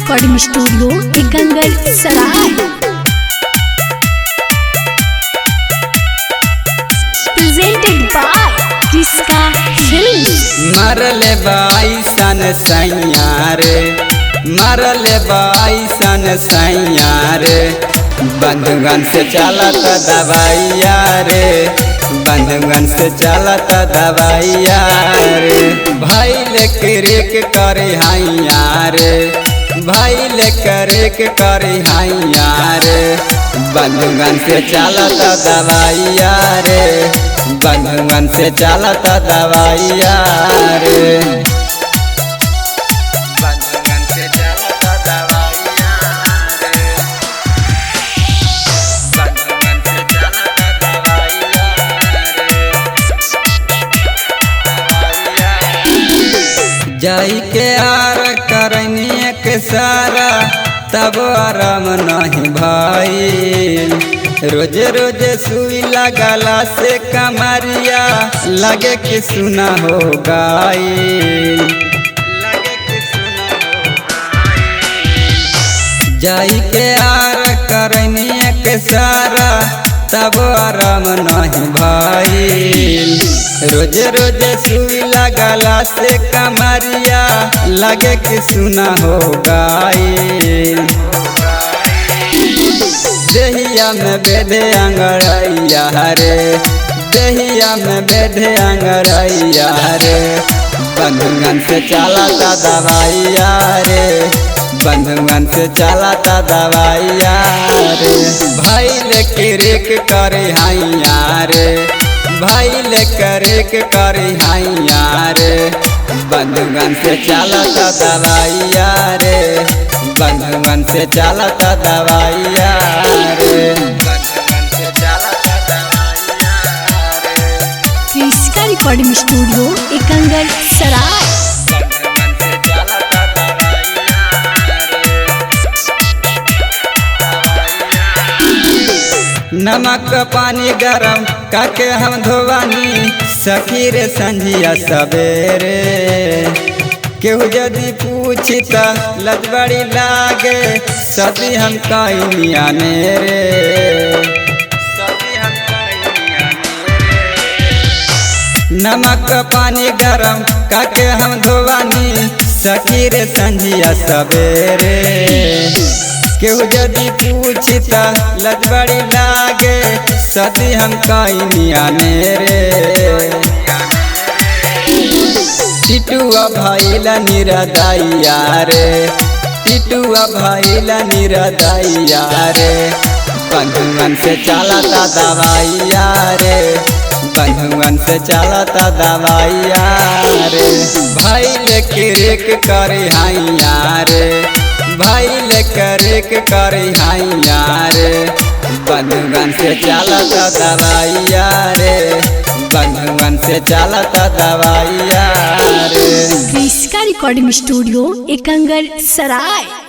Recording studio एकंगल सराय। Presented by किसका films. मरले बाई सन सैया रे, मरले बाई सन सैया रे, बंधुगन से चलत दवाइया रे, बंधुगन से चलत दवाइया रे। भाई लेकर करे हैया रे, भाई लेकर करे हैया रे, बंधुगन से चलत दवाइया रे, बंधुगन से चलत दवाइया रे। जाई के आर करनी के सारा तब आराम नहीं भाई, रोज रोज सुई लगला से कमरिया लगे कि सुना हो गाई। जाई के आर करनी के सारा तब आराम नहीं भाई, रोज रोज सुई लगला से कमरिया लगे कि सुना हो गाई। देहिया में बेधे अंगड़ैया रे, देहिया में बेधे अंगड़ैया रे, बंधुगन से चलता दवाइया रे, बंधुगन से चलता दवाइया रे। भाई लेकर करे हैया रे, भाई लेकर करे हैया रे, बंधुगन से चलता दवाइया रे, बंधुगन से चलता दवाइया रे, बंधुगन से चलता दवाइया रे। किसका रिकॉर्डिंग स्टूडियो एकंगल सराय। नमक पानी गरम काके हम धोवानी सखी रे संझिया सवेरे, केहू यदि पूछी त लजबड़ी लागे सती हम कहिया रे, नमक पानी गरम काके हम धोवानी सखी रे संझिया सवेरे, केहू यदि पूछी त लजबड़ी लागे सती हम कहिया रे। टिटुआ भइला निरदैया रे, टिटुआ भइला निरदैया रे, बंधुगन से चलता दवाइया रे, बंधुगन से चलता दवाइया रे। भाई लेकर करे हैया रे, भाई लेकर करे हैया रे, बंधुगन से चलता दवाइया रे, बंधुगन से चलता दवाइया रे। किसका रिकॉर्डिंग स्टूडियो एकंगल सराय।